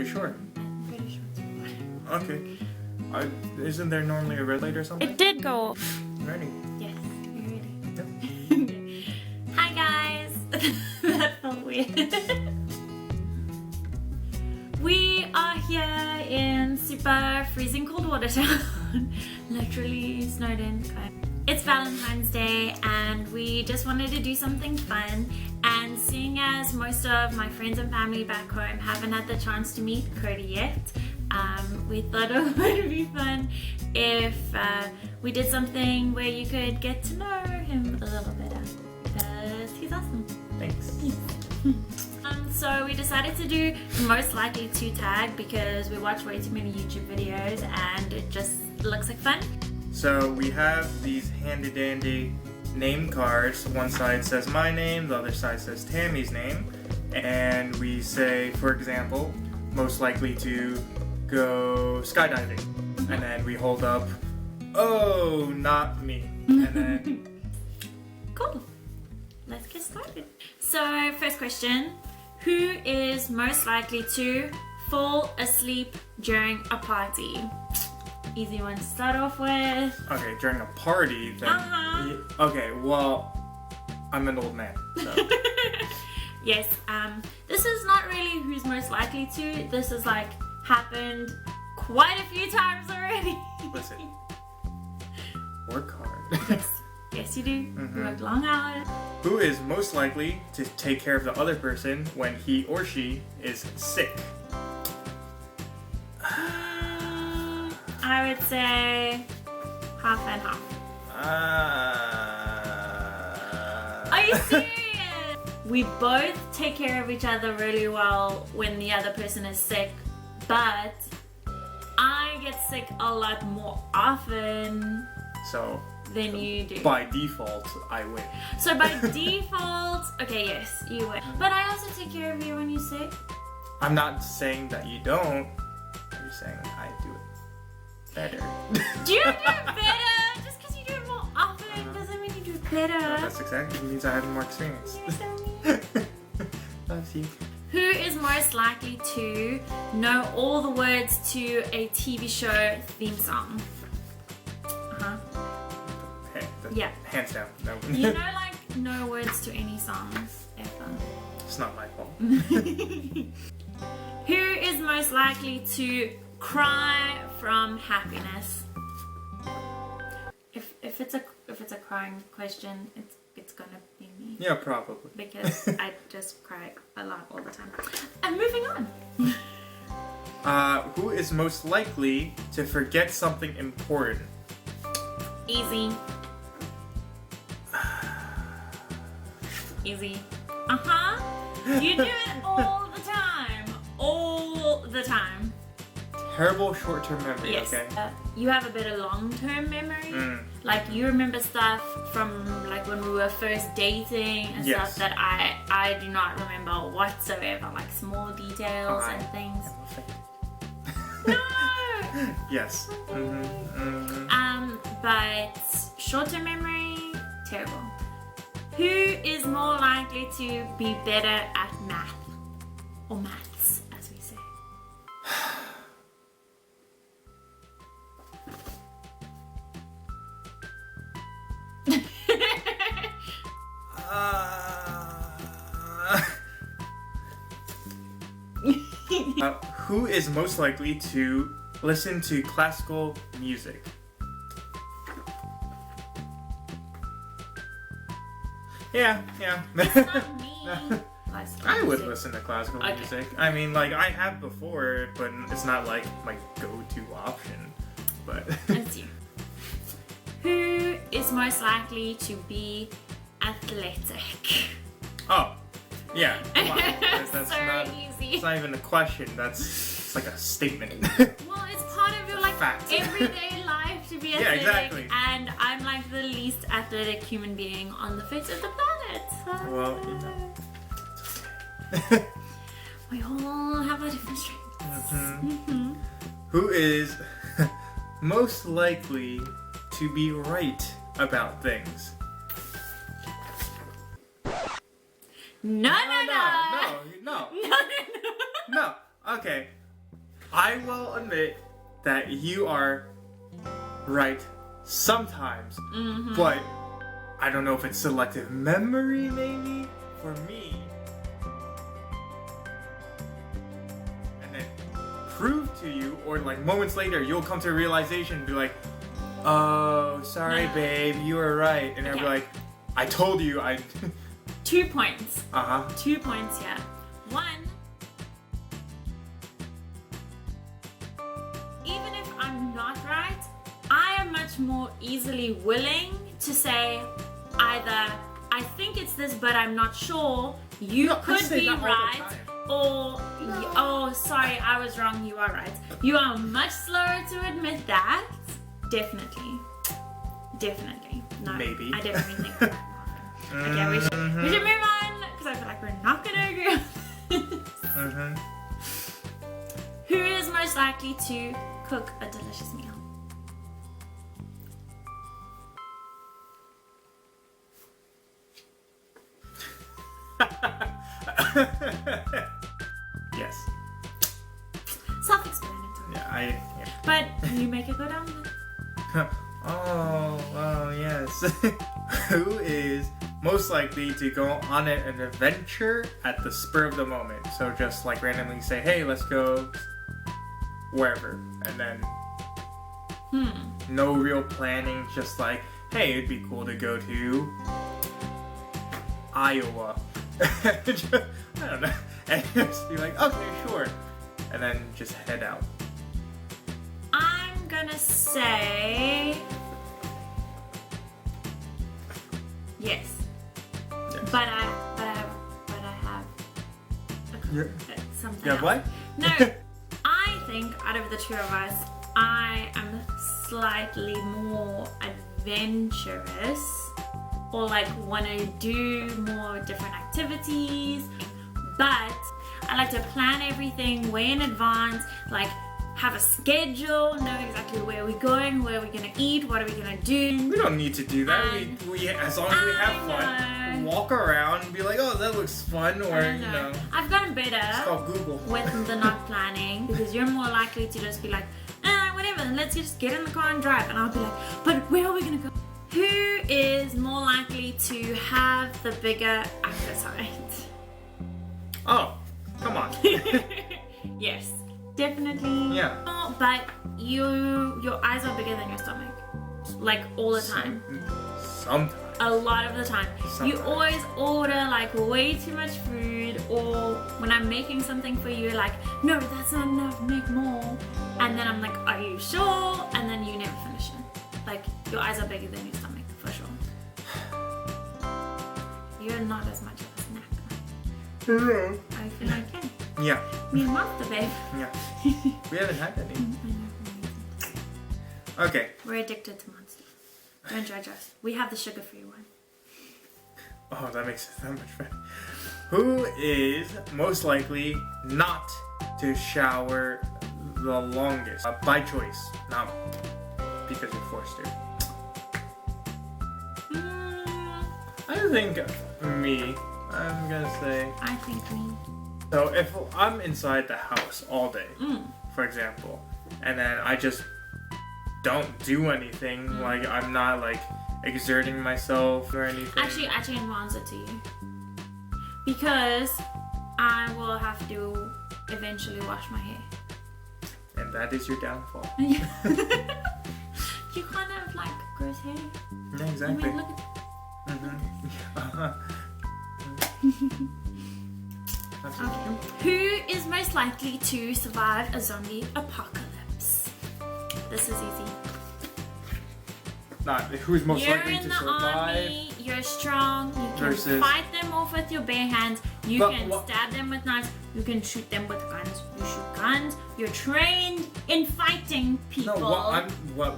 Pretty sure. I'm pretty sure it's water. Okay. Isn't there normally a red light or something? It did go off. Ready? Yes, you're ready. Yep. Hi guys! That felt weird. We are here in super freezing cold water town. Literally snowed in. It's Valentine's Day and we just wanted to do something fun, and seeing as most of my friends and family back home haven't had the chance to meet Cody yet, we thought it would be fun if we did something where you could get to know him a little better, because he's awesome. Thanks. So we decided to do most likely to tag because we watch way too many YouTube videos and it just looks like fun. So we have these handy dandy name cards. One side says my name, the other side says Tammy's name, and we say, for example, most likely to go skydiving, and then we hold up, oh, not me, and then cool. Let's get started. So first question, who is most likely to fall asleep during a party? Easy one to start off with. okay, during a party, then okay, well, I'm an old man, so Yes, this is not really who's most likely to. This has like happened quite a few times already. listen, work hard. Yes, you do. You work long hours. Who is most likely to take care of the other person when he or she is sick? I would say half and half. Are you serious? We both take care of each other really well when the other person is sick, but I get sick a lot more often So than you do. by default, I win. So by default, okay, yes, you win. But I also take care of you when you're sick. I'm not saying that you don't. I'm just saying I do it better. Do you do it better? Just because you do it more often doesn't mean you do it better. That's exactly it means I have more experience. You're so mean. Loves you. Who is most likely to know all the words to a TV show theme song? Hey, Yeah. Hands down. No. You know, like, no words to any songs ever. It's not my fault. Who is most likely to cry from happiness? If it's a crying question, it's gonna be me. Yeah, probably. Because I just cry a lot all the time. And moving on. Who is most likely to forget something important? Easy. Easy. You do it all the time. All the time. Terrible short-term memory, Yes. okay? You have a better long-term memory. Like you remember stuff from like when we were first dating and Yes. stuff that I do not remember whatsoever. Like small details and things. No. Yes. But short-term memory, terrible. Who is more likely to be better at math? Or maths, as we say. Who is most likely to listen to classical music? Yeah. It's not me. I would listen to classical Okay. music. I mean, like, I have before, but it's not like my go-to option. But That's you. Who is most likely to be athletic? oh, yeah. Come on. That's So not. easy. It's not even a question. It's like a statement. Well, it's part of your like Fact. everyday life to be Yeah, athletic, exactly. and I'm like the least athletic human being on the face of the planet. So Well, you know. we all have our different strengths. Who is most likely to be right about things? No. No. No. Okay. I will admit that you are right sometimes, but I don't know if it's selective memory, maybe, for me. And then prove to you, or like moments later, you'll come to a realization and be like, oh, sorry, babe, you were right. And I'll be like, I told you, 2 points. 2 points, yeah. 1, even if I'm not right, I am much more easily willing to say either I think it's this but I'm not sure, you could be right, or oh sorry, I was wrong, you are right. You are much slower to admit that. Definitely. No, maybe. I definitely think that. Okay, we should move on, because I feel like we're not gonna agree on this. Who is most likely to cook a delicious meal? Yes. Self-explanatory. Yeah. But you make a good omelet. Oh, yes. Who is most likely to go on an adventure at the spur of the moment? So just like randomly say, hey, let's go wherever. And then no real planning, just like, hey, it'd be cool to go to Iowa. I don't know. And just be like, okay, sure. And then just head out. I'm gonna say yes. But I have something. Yeah, else. what? No, I think out of the two of us, I am slightly more adventurous, or like want to do more different activities. But I like to plan everything way in advance, like have a schedule, know exactly where we're going, where we're gonna eat, what are we gonna do. We don't need to do that. We as long as we have fun, walk around and be like, oh, that looks fun, or you know. I've gotten better. It's called Google. With the not planning, because you're more likely to just be like, whatever, let's just get in the car and drive, and I'll be like, but where are we gonna go? Who is more likely to have the bigger appetite? Oh, come on. Yes, definitely. Yeah. Oh, but your eyes are bigger than your stomach, like all the time. Sometimes. A lot of the time. Sometimes. You always order like way too much food, or when I'm making something for you, like, no, that's not enough, make more. And then I'm like, are you sure? And then you never finish it. Like, your eyes are bigger than your stomach, for sure. You're not as much of a snacker. No. I feel okay. Yeah. Me and Monster, babe. Yeah. We haven't had any. Okay. We're addicted to Monster. Don't judge us. We have the sugar-free one. Oh, that makes it that much better. Who is most likely not to shower the longest? By choice, not because you're forced to. I think me. I'm gonna say. I think me. So if I'm inside the house all day, for example, and then I just don't do anything, like I'm not like exerting myself or anything. Actually, I change my answer to you. Because I will have to eventually wash my hair. And that is your downfall. You can't have like gross hair. Yeah, exactly. I mean, look at Okay. Who is most likely to survive a zombie apocalypse? This is easy. Not who's most You're likely in to the survive. army, you're strong, you can versus- fight them off with your bare hands, you But can what- stab them with knives, you can shoot them with guns, you shoot guns, you're trained in fighting people. No,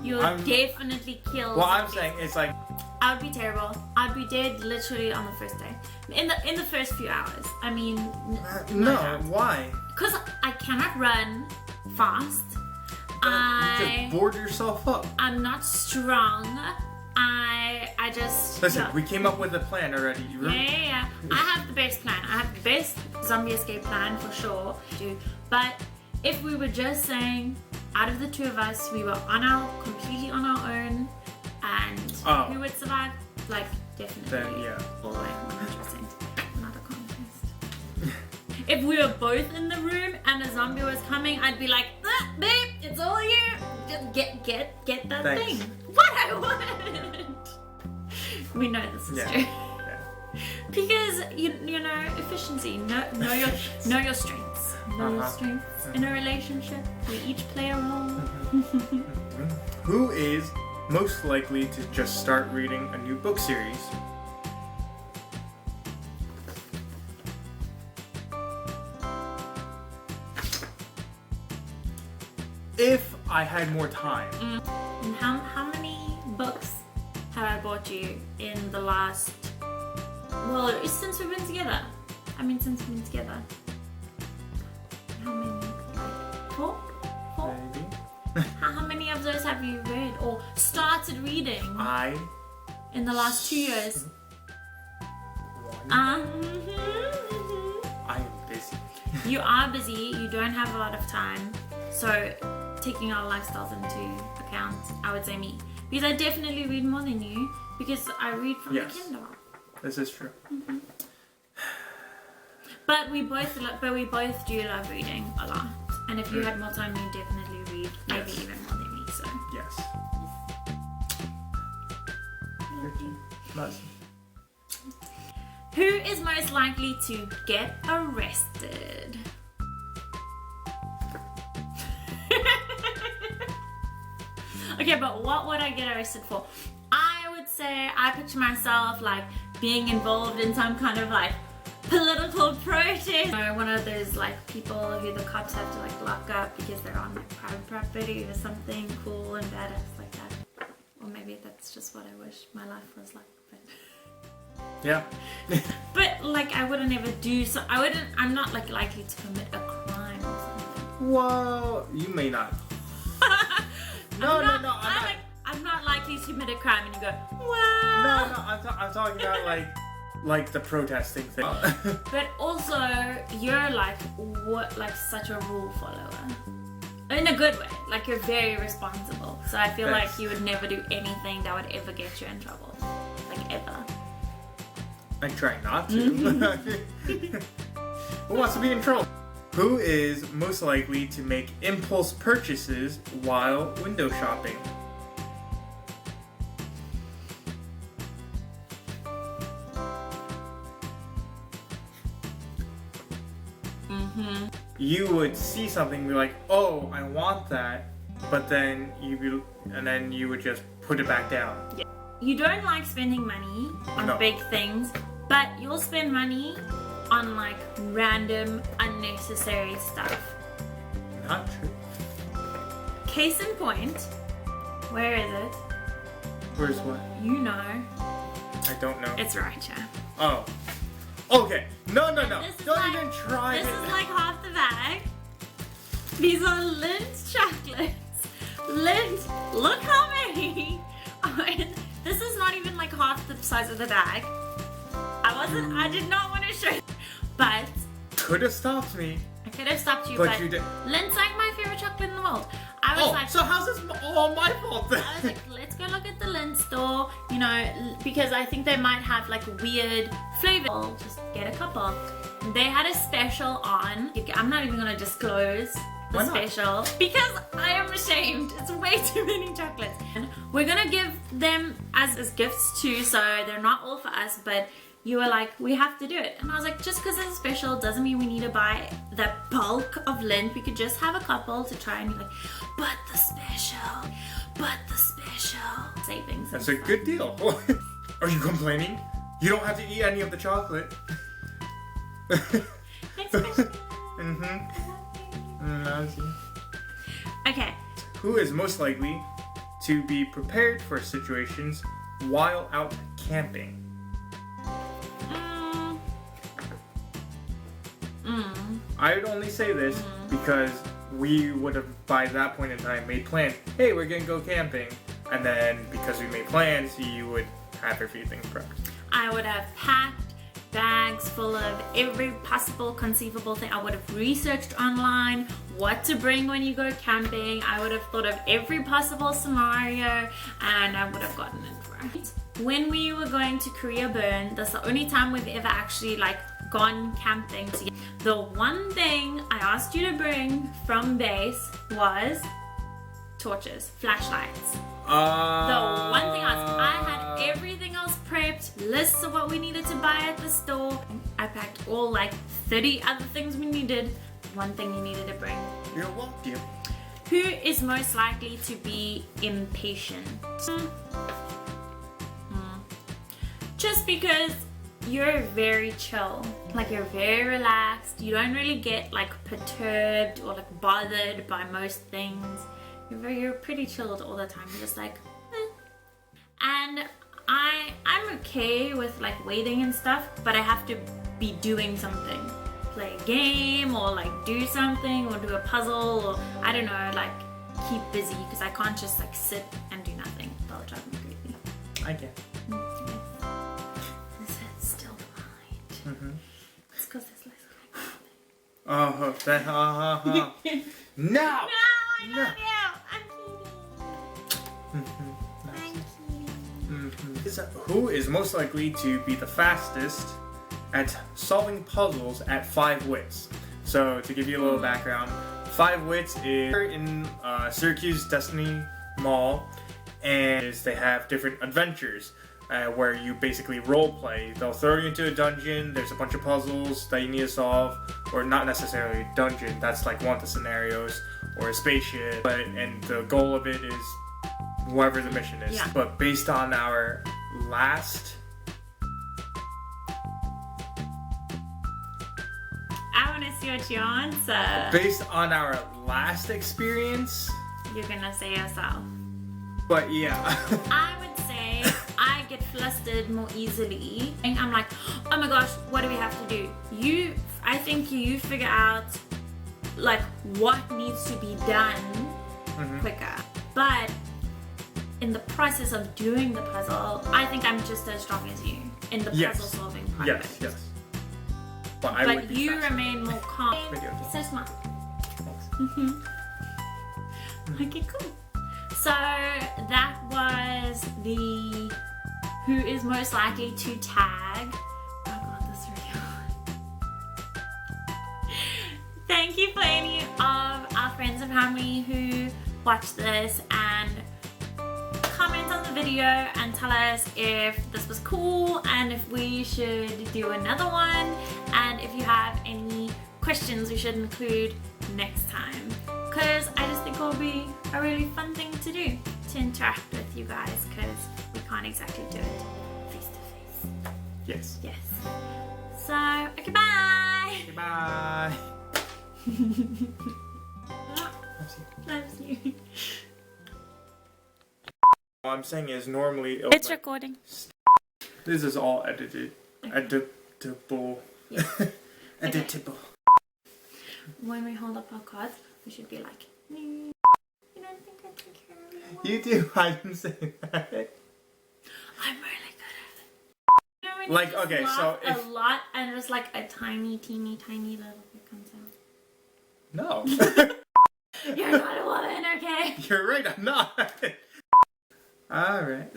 You'll definitely kill what I'm zombies. saying is like, I would be terrible. I'd be dead literally on the first day. In the first few hours. I mean, no, why? because I cannot run fast. You just board yourself up. I'm not strong. I just Listen, yeah. we came up with a plan already. You remember? Yeah. I have the best plan. I have the best zombie escape plan for sure. But if we were just saying, out of the two of us, we were completely on our own, and who would survive? Like, definitely. Then, yeah. All the way, 100%. Not a contest. If we were both in the room and a zombie was coming, I'd be like, babe, it's all you. Just get that Thanks. thing. What I want. We know this is true. Yeah. Because you know, efficiency. Know your strengths. Know your strengths in a relationship. We each play a role. Who is most likely to just start reading a new book series? If I had more time. And how many books have I bought you in the last? Well, since we've been together. Since we've been together. How many? Like 4? Maybe. How many of those have you read or started reading in the last 2 years? One. I am busy. You are busy. You don't have a lot of time. So, taking our lifestyles into account, I would say me. Because I definitely read more than you. Because I read from the Kindle. This is true. But we both do love reading a lot. And if you had more time, you'd definitely read. Maybe even more than me. So. Yes. Nice. Who is most likely to get arrested? Okay, but what would I get arrested for? I would say I picture myself like being involved in some kind of like political protest. Or one of those like people who the cops have to like lock up because they're on like private property or something cool and badass like that. Or maybe that's just what I wish my life was like. But yeah. but like I wouldn't ever do so. I'm not like likely to commit a crime or something. Well, you may not. I'm not likely to commit a crime, and you go, wow. No, I'm talking about like the protesting thing. But also, you're like such a rule follower, in a good way. Like you're very responsible. So I feel like you would never do anything that would ever get you in trouble, like ever. I try not to. Who wants to be in trouble? Who is most likely to make impulse purchases while window shopping? You would see something and be like, oh, I want that, but then you would just put it back down. Yeah. You don't like spending money on big things, but you'll spend money on like random unnecessary stuff. Not true. Case in point, where is it? Where's what? You know. I don't know. It's right here. Oh. Okay. No. Don't even try it. This is like half the bag. These are Lindt chocolates. Lindt, look how many. This is not even like half the size of the bag. I did not want to show you. But could have stopped me. I could have stopped you, but you did. Lindt's like my favorite chocolate in the world. I was like, so how's this all my fault then? I was like, let's go look at the Lindt store, you know, because I think they might have like weird flavors. I'll just get a couple. They had a special on. I'm not even gonna disclose the special because I am ashamed. It's way too many chocolates. And we're gonna give them as gifts too, so they're not all for us, but you were like, we have to do it. And I was like, just because it's a special doesn't mean we need to buy the bulk of Lindt. We could just have a couple to try, and you're like, but the special. Savings. That's a good deal. Are you complaining? You don't have to eat any of the chocolate. Next question. Okay. Who is most likely to be prepared for situations while out camping? I would only say this because we would have by that point in time made plans. Hey, we're gonna go camping, and then because we made plans, you would have everything prepped. I would have packed bags full of every possible conceivable thing. I would have researched online what to bring when you go camping. I would have thought of every possible scenario and I would have gotten it right. When we were going to Korea Burn, that's the only time we've ever actually like gone camping together. The one thing I asked you to bring from base was torches, flashlights. The one thing I had everything else prepped, lists of what we needed to buy at the store. I packed all like 30 other things we needed. One thing you needed to bring. You're welcome. Who is most likely to be impatient? Just because you're very chill, like you're very relaxed, you don't really get like perturbed or like bothered by most things. You're pretty chilled all the time. You're just like, eh. And I'm okay with like waiting and stuff, but I have to be doing something, play a game or like do something or do a puzzle or I don't know, like keep busy because I can't just like sit and do nothing. That'll drive me crazy. I get. This is still behind. It's because there's less. Oh, that No! No, I love you. I'm kidding. Who is most likely to be the fastest at solving puzzles at 5 wits? So, to give you a little background, 5 wits is in Syracuse Destiny Mall, and they have different adventures where you basically role play. They'll throw you into a dungeon, there's a bunch of puzzles that you need to solve, or not necessarily a dungeon, that's like one of the scenarios, or a spaceship, and the goal of it is whatever the mission is. Yeah. But based on our last... I want to see what you answer. Based on our last experience... You're gonna say yourself. But yeah. I would say I get flustered more easily. And I'm like, oh my gosh, what do we have to do? I think you figure out like what needs to be done quicker. But in the process of doing the puzzle, I think I'm just as strong as you in the puzzle solving part of it. Yes. But you remain more calm. So smart. Okay, cool. So that was the who is most likely to tag. Oh god, this is really hard. Thank you for any of our friends and family who watched this and comment on the video and tell us if this was cool and if we should do another one, and if you have any questions we should include next time, because I just think it will be a really fun thing to do, to interact with you guys, because we can't exactly do it face to face. Yes. So, okay, bye! Goodbye. Loves you. What I'm saying is normally... It's recording. This is all edited. Editable. Yeah. Editable. When we hold up our cards, we should be like, you don't think I take care of you? You do. I didn't say that. I'm really good at it. You know when you Like, just okay, laugh so if... a lot and just like a tiny little bit comes out. No. You're not a woman, okay? You're right, I'm not. Alright.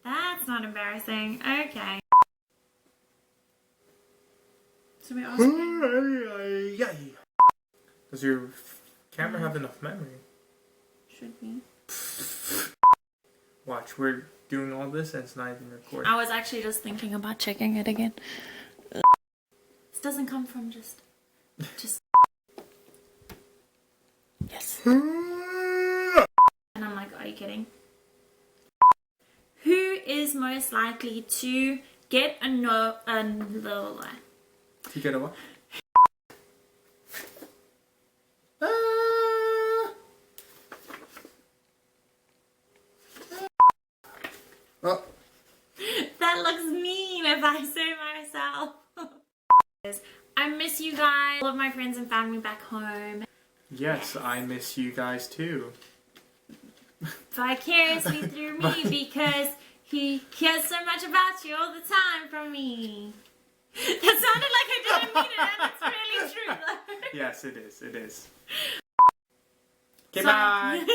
That's not embarrassing. Okay. So we ask Does your camera have enough memory? Should be. Watch, we're doing all this and it's not even recording. I was actually just thinking about checking it again. This doesn't come from just. Yes. And I'm like, are you kidding? Who is most likely to get a no? You get a what? Oh. That looks mean if I say myself. I miss you guys, all of my friends and family back home. Yes, I miss you guys too. Vicariously through me, because he cares so much about you all the time from me. That sounded like I didn't mean it, and it's really true though. Yes, it is. It is. Okay, So- bye.